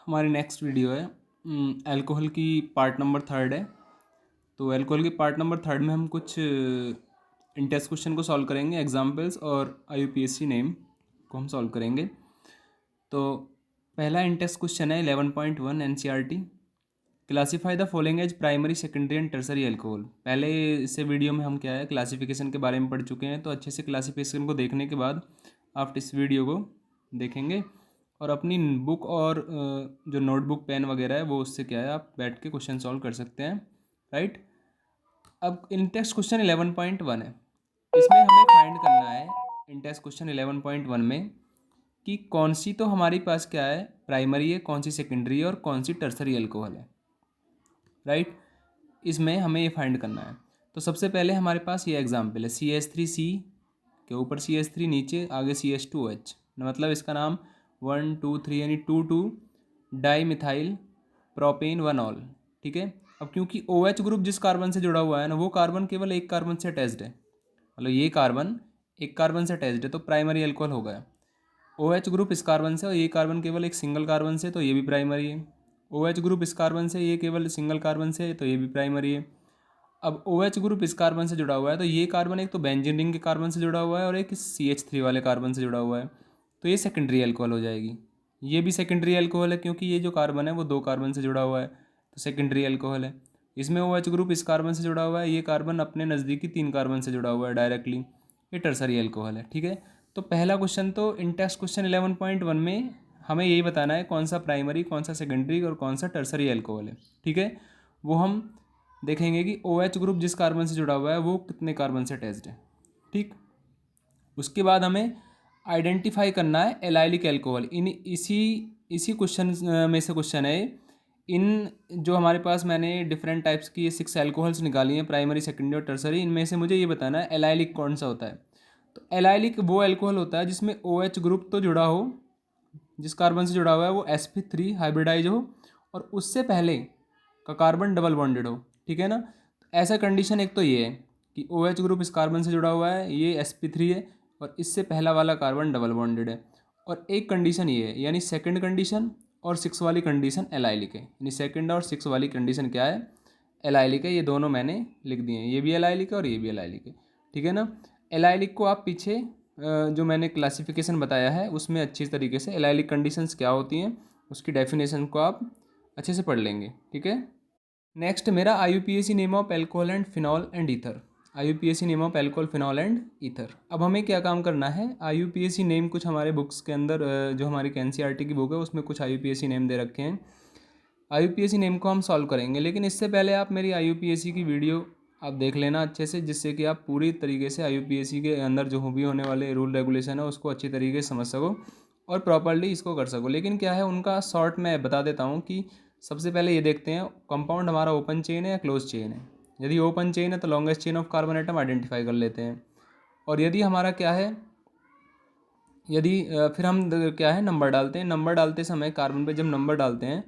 हमारी next video है alcohol की पार्ट नंबर 3 है। तो अल्कोहल की पार्ट नंबर 3 में हम कुछ इंटेस्ट क्वेश्चन को सॉल्व करेंगे, एग्जाम्पल्स और IUPAC नेम को हम सॉल्व करेंगे। तो पहला इंटेस्ट क्वेश्चन है 11.1 NCERT। Classify the following as primary, secondary and tertiary alcohol. पहले इससे वीडियो में हम क्या है क्लासिफिकेशन के बारे में पढ़ चुके हैं, तो अच्छे से क्लासिफिकेशन को देखने के बाद आप इस वीडियो को देखेंगे और अपनी बुक और जो नोटबुक पेन वगैरह है वो उससे क्या है आप बैठ के क्वेश्चन सॉल्व कर सकते हैं, राइट। अब इंटेक्स्ट क्वेश्चन 11.1 है, इसमें हमें फाइंड करना है इंटेक्स्ट क्वेश्चन 11.1 में कि कौन सी तो हमारे पास क्या है प्राइमरी है, कौन सी सेकेंडरी है और कौन सी टर्सरी एल्कोहल है, राइट। इसमें हमें ये फाइंड करना है। तो सबसे पहले हमारे पास ये एग्जाम्पल है CH3C के ऊपर CH3, नीचे आगे CH2OH, मतलब इसका नाम 1 2 3 यानी 2 डाई मिथाइल प्रोपेन 1 ऑल, ठीक है। अब क्योंकि OH ग्रुप जिस कार्बन से जुड़ा हुआ है ना, वो कार्बन केवल एक कार्बन से अटैच्ड है, मतलब ये कार्बन एक कार्बन से अटैच्ड है, तो प्राइमरी एल्कोहल हो गया। OH ग्रुप इस कार्बन से और ये कार्बन केवल एक सिंगल कार्बन से, तो ये भी प्राइमरी है। OH ग्रुप इस कार्बन से, ये केवल सिंगल कार्बन से, तो ये भी प्राइमरी है। अब OH ग्रुप इस कार्बन से जुड़ा हुआ है, तो ये कार्बन एक तो बेंजीन रिंग के कार्बन से जुड़ा हुआ है और एक CH3 वाले कार्बन से जुड़ा हुआ है, तो ये सेकेंडरी एल्कोहल हो जाएगी। ये भी सेकेंडरी एल्कोहल है क्योंकि ये जो कार्बन है वो दो कार्बन से जुड़ा हुआ है, तो सेकेंडरी एल्कोहल है। इसमें OH ग्रुप इस कार्बन से जुड़ा हुआ है, ये कार्बन अपने नज़दीकी 3 कार्बन से जुड़ा हुआ है डायरेक्टली, ये टर्सरी एल्कोहल है, ठीक है। तो पहला क्वेश्चन तो इंटेक्स्ट क्वेश्चन 11.1 में हमें यही बताना है कौन सा प्राइमरी, कौन सा सेकेंडरी और कौन सा टर्सरी एल्कोहल है, ठीक है। वो हम देखेंगे कि OH ग्रुप जिस कार्बन से जुड़ा हुआ है वो कितने कार्बन से अटैच्ड है, ठीक। उसके बाद हमें आइडेंटिफाई करना है एलाइलिक एल्कोहल। इन इसी इसी क्वेश्चन में से क्वेश्चन है। इन जो हमारे पास मैंने डिफरेंट टाइप्स की ये 6 एल्कोहल्स निकाली हैं, प्राइमरी, सेकेंडरी और टर्सरी, इनमें से मुझे ये बताना है एलाइलिक कौन सा होता है। तो एलाइलिक वो एल्कोहल होता है जिसमें OH ग्रुप तो जुड़ा हो, जिस कार्बन से जुड़ा हुआ है वो sp3 हाइब्रिडाइज हो और उससे पहले का कार्बन डबल बॉन्डेड हो, ठीक है ना। तो ऐसा कंडीशन एक तो ये है कि OH ग्रुप इस कार्बन से जुड़ा हुआ है, ये sp3 है और इससे पहला वाला कार्बन डबल बॉन्डेड है। और एक कंडीशन ये है, यानी सेकंड कंडीशन और 6 वाली कंडीशन एलाइलिक है, यानी सेकंड और 6 वाली कंडीशन क्या है, एलाइलिक है। ये दोनों मैंने लिख दिए हैं, ये भी एलाइलिक है और ये भी एलाइलिक है, ठीक है ना। एलाइलिक को आप पीछे जो मैंने क्लासिफिकेशन बताया है उसमें अच्छी तरीके से एलाइलिक कंडीशंस क्या होती हैं उसकी डेफिनेशन को आप अच्छे से पढ़ लेंगे, ठीक है। नेक्स्ट मेरा IUPAC name of alcohol and phenol and ether. IUPAC name of alcohol, phenol and ether. अब हमें क्या काम करना है, IUPAC नेम कुछ हमारे बुक्स के अंदर जो हमारी NCERT की बुक है उसमें कुछ IUPAC नेम दे रखे हैं। IUPAC नेम को हम सॉल्व करेंगे, लेकिन इससे पहले आप मेरी IUPAC की वीडियो आप देख लेना अच्छे से, जिससे कि आप पूरी तरीके से IUPAC के अंदर जो भी होने वाले रूल रेगुलेशन है उसको अच्छी तरीके से समझ सको और प्रॉपर्ली इसको कर सको। लेकिन क्या है उनका शॉर्ट मैं बता देता हूँ कि सबसे पहले ये देखते हैं कंपाउंड हमारा ओपन चेन है या क्लोज चेन है। यदि ओपन चेन है तो longest chain of carbon atom identify कर लेते हैं। और यदि हमारा क्या है, यदि फिर हम क्या है नंबर डालते हैं। नंबर डालते समय कार्बन पे जब नंबर डालते हैं,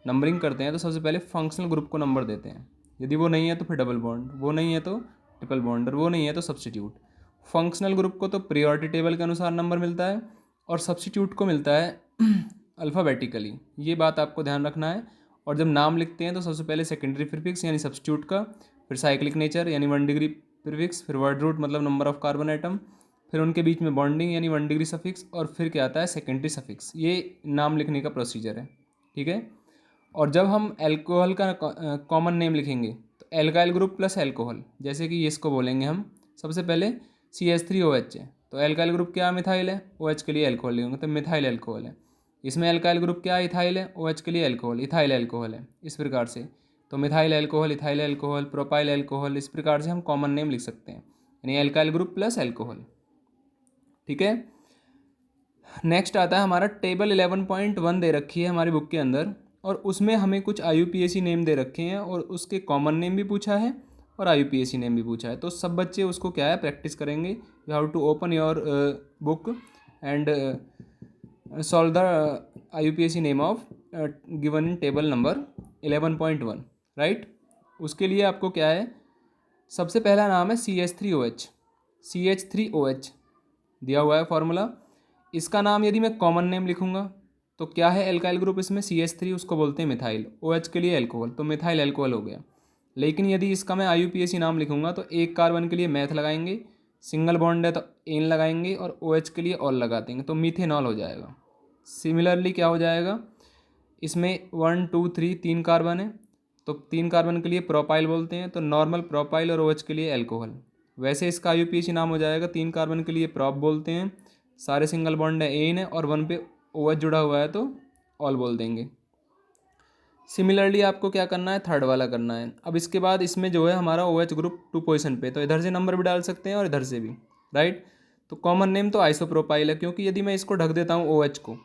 नंबरिंग करते हैं, तो सबसे पहले फंक्शनल ग्रुप को नंबर देते हैं। यदि वो नहीं है तो फिर डबल बॉन्ड, वो नहीं है तो ट्रिपल बॉन्ड और वो नहीं है तो सब्स्टिट्यूट। फंक्शनल ग्रुप को तो प्रियोरिटी टेबल के अनुसार नंबर मिलता है और सब्स्टिट्यूट को मिलता है अल्फ़ाबेटिकली। ये बात आपको ध्यान रखना है। और जब नाम लिखते हैं तो सबसे पहले सेकेंडरी प्रीफिक्स यानी सब्स्टिट्यूट का, फिर साइक्लिक नेचर यानी 1 डिग्री प्रीफिक्स, फिर वर्ड रूट मतलब नंबर ऑफ कार्बन एटम, फिर उनके बीच में बॉन्डिंग यानी 1 डिग्री सफिक्स, और फिर क्या आता है सेकेंडरी सफिक्स। ये नाम लिखने का प्रोसीजर है, ठीक है। और जब हम एल्कोहल का कॉमन नेम लिखेंगे तो एल्काइल ग्रुप प्लस एल्कोहल, जैसे कि इसको बोलेंगे हम सबसे पहले CH3OH है, तो एल्काइल ग्रुप क्या मिथाइल है, OH के लिए एल्कोहल लिखेंगे तो मिथाइल एल्कोहल है। इसमें एल्काइल ग्रुप क्या इथाइल है, OH के लिए एल्कोहल, इथाइल एल्कोहल है, इस प्रकार से। तो methyl alcohol, ethyl alcohol, propyl alcohol, इस प्रकार से हम कॉमन नेम लिख सकते हैं, यानी एल्काइल ग्रुप प्लस एल्कोहल, ठीक है। नेक्स्ट आता है हमारा टेबल 11.1 दे रखी है हमारी बुक के अंदर और उसमें हमें कुछ IUPAC नेम दे रखे हैं और उसके कॉमन नेम भी पूछा है और IUPAC नेम भी पूछा है। तो सब बच्चे उसको क्या है प्रैक्टिस करेंगे। You have to open your book and solve the IUPAC name of given in table number 11.1, right. उसके लिए आपको क्या है, सबसे पहला नाम है CH3OH। CH3OH दिया हुआ है फॉर्मूला। इसका नाम यदि मैं कॉमन नेम लिखूँगा तो क्या है एल्काइल ग्रुप इसमें, CH3 उसको बोलते हैं मिथाइल, OH के लिए अल्कोहल, तो मिथाइल अल्कोहल हो गया। लेकिन यदि इसका मैं IUPAC नाम लिखूंगा तो एक कार्बन के लिए मैथ लगाएंगे, सिंगल बॉन्ड है तो एन लगाएंगे और OH के लिए ऑल लगा देंगे तो मीथेनॉल हो जाएगा। सिमिलरली क्या हो जाएगा, इसमें 1 2 3 तीन कार्बन है तो तीन कार्बन के लिए प्रोपाइल बोलते हैं, तो नॉर्मल प्रोपाइल और OH के लिए अल्कोहल। वैसे इसका IUPAC नाम हो जाएगा, तीन कार्बन के लिए प्रॉप बोलते हैं, सारे सिंगल बॉन्ड है एन है और 1 पे OH जुड़ा हुआ है तो ऑल बोल देंगे। सिमिलरली आपको क्या करना है, थर्ड वाला करना है। अब इसके बाद इसमें जो है हमारा OH ग्रुप 2 पोजीशन पे, तो इधर से नंबर भी डाल सकते हैं और इधर से भी, राइट। तो कॉमन नेम तो आइसोप्रोपाइल है, क्योंकि यदि मैं इसको ढक देता हूँ OH को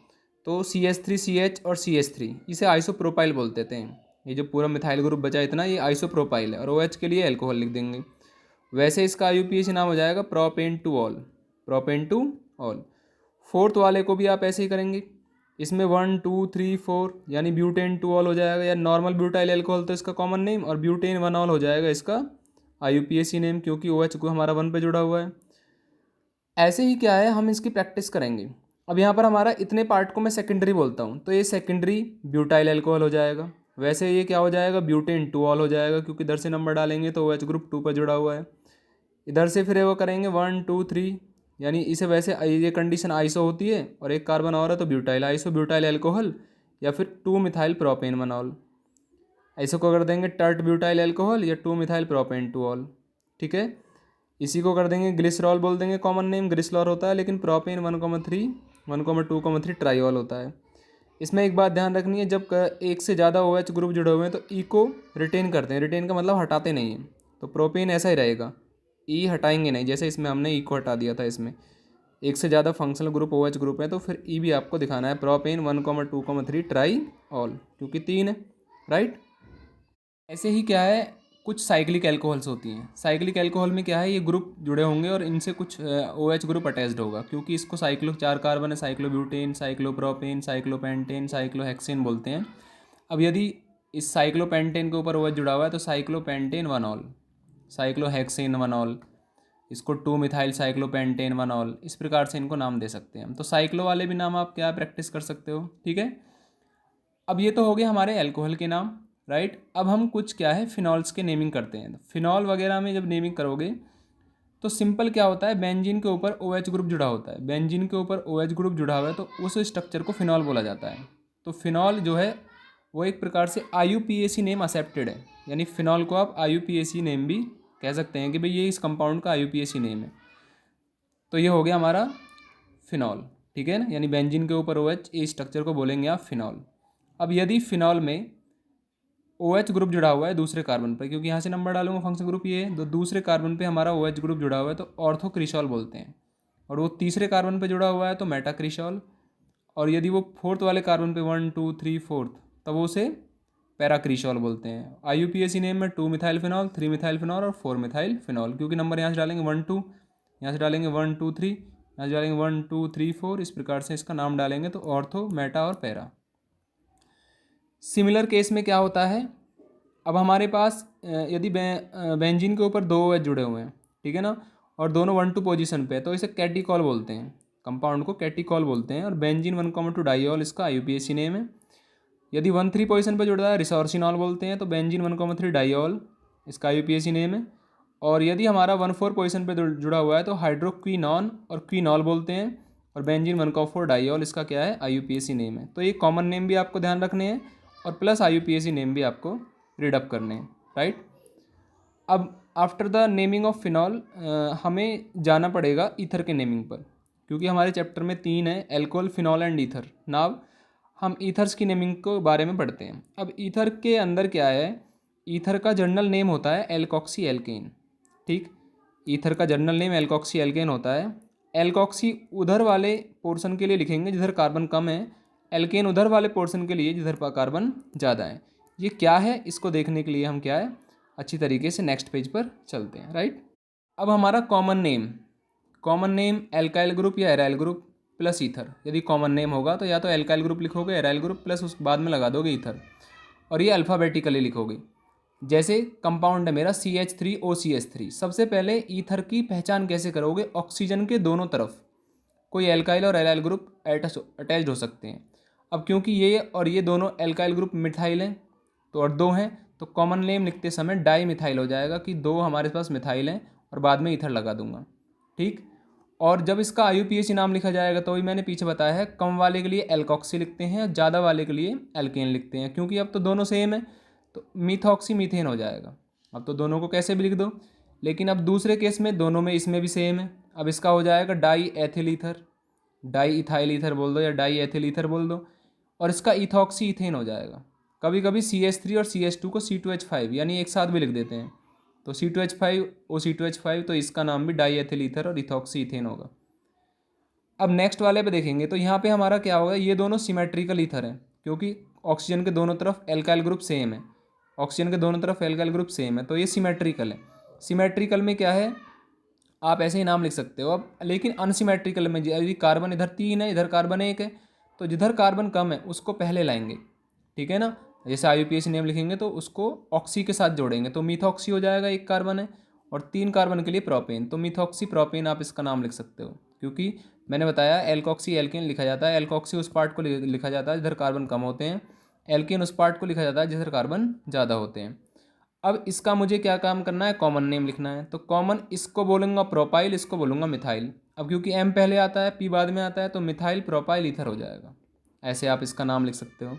तो CH3CH और CH3 इसे आइसोप्रोपाइल बोल देते हैं। ये जो पूरा मिथाइल ग्रुप बचा इतना ये आइसोप्रोपाइल है और OH के लिए अल्कोहल लिख देंगे। वैसे इसका IUPAC नाम हो जाएगा propane two all, propane two all. Fourth वाले को भी आप ऐसे ही करेंगे, इसमें 1 2 3 4 यानी ब्यूटेन टू ऑल हो जाएगा, या नॉर्मल ब्यूटाइल अल्कोहल तो इसका कॉमन नेम, और ब्यूटेन 1 ऑल हो जाएगा इसका IUPAC नेम, क्योंकि OH को हमारा 1 पे जुड़ा हुआ है। ऐसे ही क्या है, हम इसकी प्रैक्टिस करेंगे। अब यहाँ पर हमारा इतने पार्ट को मैं सेकेंडरी बोलता हूँ, तो ये सेकेंडरी ब्यूटाइल अल्कोहल हो जाएगा। वैसे ये क्या हो जाएगा, ब्यूटेन टू ऑल हो जाएगा, क्योंकि इधर से नंबर डालेंगे तो OH ग्रुप 2 पर जुड़ा हुआ है। इधर से फिर वो करेंगे 1 2 3, यानी इसे वैसे ये कंडीशन आइसो होती है और एक कार्बन और है तो ब्यूटाइल, आइसो ब्यूटाइल अल्कोहल या फिर 2 मिथाइल प्रोपेन मनॉल। ऐसे को कर देंगे टर्ट ब्यूटाइल अल्कोहल या 2 मिथाइल प्रोपेन टू ऑल, ठीक है। इसी को कर देंगे ग्लिसरॉल बोल देंगे, कॉमन नेम ग्लिसरॉल होता है, लेकिन प्रोपेन 1,3 1,2,3 ट्राइऑल होता है। इसमें एक बात ध्यान रखनी है, जब एक से ज़्यादा OH ग्रुप जुड़े हुए हैं तो ई को रिटेन करते हैं, रिटेन का मतलब हटाते नहीं हैं, तो प्रोपेन ऐसा ही रहेगा, ई हटाएंगे नहीं, जैसे इसमें हमने ई को हटा दिया था। इसमें एक से ज़्यादा फंक्शनल ग्रुप OH ग्रुप है तो फिर ई भी आपको दिखाना है, प्रोपेन 1,2,3 ट्राई ऑल, क्योंकि 3 है, राइट। ऐसे ही क्या है, कुछ साइक्लिक एल्कोहल्स होती हैं। साइक्लिक एल्कोहल में क्या है, ये ग्रुप जुड़े होंगे और इनसे कुछ OH ग्रुप अटैच्ड होगा, क्योंकि इसको साइक्लो 4 कार्बन है, साइक्लोब्यूटेन, साइक्लोप्रोपेन, साइक्लोपेंटेन, साइक्लोहेक्सेन बोलते हैं। अब यदि इस साइक्लोपेंटेन के ऊपर OH जुड़ा हुआ है तो साइक्लोपेंटेन 1 ऑल, साइक्लोहेक्सेन 1 ऑल, इसको 2 मिथाइल साइक्लोपेंटेन 1 ऑल, इस प्रकार से इनको नाम दे सकते हैं हम। तो साइक्लो वाले भी नाम आप क्या प्रैक्टिस कर सकते हो, ठीक है। अब ये तो हो गया हमारे अल्कोहल के नाम, राइट। अब हम कुछ क्या है फिनॉल्स के नेमिंग करते हैं। फिनॉल वगैरह में जब नेमिंग करोगे तो सिंपल क्या होता है, बेंजीन के ऊपर OH ग्रुप जुड़ा होता है, बेंजीन के ऊपर OH ग्रुप जुड़ा हुआ है तो उस स्ट्रक्चर को फिनॉल बोला जाता है। तो फिनॉल जो है वो एक प्रकार से IUPAC नेम एक्सेप्टेड है, यानी फिनॉल को आप IUPAC नेम भी कह सकते हैं कि भाई ये इस कंपाउंड का IUPAC नेम है। तो ये हो गया हमारा फिनॉल, ठीक है ना, यानी बेंजीन के ऊपर OH इस स्ट्रक्चर को बोलेंगे आप फिनॉल। अब यदि फिनॉल में OH ग्रुप जुड़ा हुआ है दूसरे कार्बन पर, क्योंकि यहाँ से नंबर डालूंगा फंक्शन ग्रुप ये है, तो दूसरे कार्बन पे हमारा OH ग्रुप जुड़ा हुआ है तो ऑर्थोक्रिशॉल बोलते हैं, और वो तीसरे कार्बन पे जुड़ा हुआ है तो मेटाक्रिशॉल, और यदि वो फोर्थ वाले कार्बन पे 1 2 3 4 तब वो उसे पैराक्रिशॉल बोलते हैं। IUPAC नेम में 2 मिथाइल फिनॉल, 3 मिथाइल फिनॉल और 4 मिथाइल फिनॉल, क्योंकि नंबर यहाँ से डालेंगे 1 2, यहाँ से डालेंगे 1 2 3, यहाँ से डालेंगे 1 2 3 4, इस प्रकार से इसका नाम डालेंगे तो ऑर्थो, मेटा और पैरा। सिमिलर केस में क्या होता है, अब हमारे पास यदि बेंजीन के ऊपर 2 OH जुड़े हुए हैं, ठीक है ना, और दोनों 1 2 पोजीशन पे है तो इसे कैटिकॉल बोलते हैं, कंपाउंड को कैटिकॉल बोलते हैं, और बेंजीन 1,2 डाइऑल इसका IUPAC नेम है। यदि 1 3 पोजीशन पे जुड़ा है रिसोर्सिनॉल बोलते हैं, तो बेंजीन 1,3 डाइऑल इसका IUPAC नेम है। और यदि हमारा 1 4 पोजीशन पे जुड़ा हुआ है तो हाइड्रोक्विनॉन और क्विनॉल बोलते हैं, और बेंजीन 1,4 डाइऑल इसका क्या है IUPAC नेम है। तो ये कॉमन नेम भी आपको ध्यान रखने हैं और प्लस IUPAC नेम भी आपको रीड अप करने हैं, राइट। अब after the naming of phenol हमें जाना पड़ेगा ईथर के नेमिंग पर, क्योंकि हमारे चैप्टर में 3 है, alcohol, phenol and ether. Now हम ईथर्स की नेमिंग के बारे में पढ़ते हैं। अब ईथर के अंदर क्या है, ईथर का जर्नल नेम होता है एल्कोक्सी एल्केन, ठीक। ईथर का जर्नल नेम एल्कोक्सी एल्केन होता है। एल्कोक्सी उधर वाले पोर्शन के लिए लिखेंगे जिधर कार्बन कम है, एल्केन उधर वाले पोर्शन के लिए जिधर कार्बन ज़्यादा है। ये क्या है इसको देखने के लिए हम क्या है अच्छी तरीके से नेक्स्ट पेज पर चलते हैं, राइट। अब हमारा कॉमन नेम एल्काइल ग्रुप या एराइल ग्रुप प्लस ईथर। यदि कॉमन नेम होगा तो या तो एल्काइल ग्रुप लिखोगे, एराइल ग्रुप प्लस उस बाद में लगा दोगे ईथर, और ये अल्फ़ाबेटिकली लिखोगे। जैसे कंपाउंड है मेरा CH3OCH3, सबसे पहले ईथर की पहचान कैसे करोगे, ऑक्सीजन के दोनों तरफ कोई एल्काइल और एराइल ग्रुप अटैच्ड हो सकते हैं। अब क्योंकि ये और ये दोनों एल्काइल ग्रुप मिथाइल हैं तो और दो हैं तो कॉमन नेम लिखते समय डाई मिथाइल हो जाएगा कि दो हमारे पास मिथाइल हैं और बाद में ईथर लगा दूंगा। ठीक। और जब इसका IUPAC नाम लिखा जाएगा तो वही मैंने पीछे बताया है, कम वाले के लिए एल्कॉक्सी लिखते हैं और ज़्यादा वाले के लिए एल्केन लिखते हैं, क्योंकि अब तो दोनों सेम है तो मीथॉक्सी मीथेन हो जाएगा। अब तो दोनों को कैसे भी लिख दो, लेकिन अब दूसरे केस में दोनों में इसमें भी सेम है। अब इसका हो जाएगा die ethyl ether, di ethyl ether बोल दो या डाई एथिल ईथर बोल दो, और इसका इथॉक्सी इथेन हो जाएगा। कभी कभी CH3 और CH2 को C2H5 यानी एक साथ भी लिख देते हैं, तो C2H5 OC2H5, तो इसका नाम भी डाई एथिल ईथर और इथॉक्सी इथेन होगा। अब नेक्स्ट वाले पे देखेंगे तो यहाँ पे हमारा क्या होगा, ये दोनों सिमेट्रिकल ईथर हैं क्योंकि ऑक्सीजन के दोनों तरफ एल्काइल ग्रुप सेम है, ऑक्सीजन के दोनों तरफ एल्काइल ग्रुप सेम है, तो ये सिमेट्रिकल है। सिमेट्रिकल में क्या है, आप ऐसे ही नाम लिख सकते हो। अब लेकिन अनसिमेट्रिकल में यदि कार्बन इधर 3 है इधर कार्बन 1 है तो जिधर कार्बन कम है उसको पहले लाएंगे, ठीक है ना। जैसे IUPAC नेम लिखेंगे तो उसको ऑक्सी के साथ जोड़ेंगे, तो मीथॉक्सी हो जाएगा, एक कार्बन है, और 3 कार्बन के लिए प्रोपेन, तो मीथॉक्सी प्रोपेन आप इसका नाम लिख सकते हो। क्योंकि मैंने बताया एल्कॉक्सी एल्केन लिखा जाता है, एल्कॉक्सी उस पार्ट को लिखा जाता है जिधर कार्बन कम होते हैं, एल्केन उस पार्ट को लिखा जाता है जिधर कार्बन ज़्यादा होते हैं। अब इसका मुझे क्या काम करना है, कॉमन नेम लिखना है, तो कॉमन इसको बोलूँगा प्रोपाइल, इसको बोलूँगा मिथाइल। अब क्योंकि M पहले आता है P बाद में आता है तो मिथाइल प्रोपाइल ईथर हो जाएगा, ऐसे आप इसका नाम लिख सकते हो।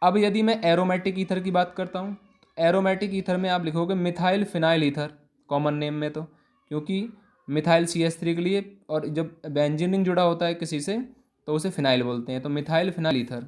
अब यदि मैं एरोमेटिक ईथर की बात करता हूँ, एरोमेटिक ईथर में आप लिखोगे methyl phenyl ether common name में, तो क्योंकि मिथाइल CH3 के लिए, और जब बेंजीन रिंग जुड़ा होता है किसी से तो उसे फिनाइल बोलते हैं, तो मिथाइल फिनाइल ईथर।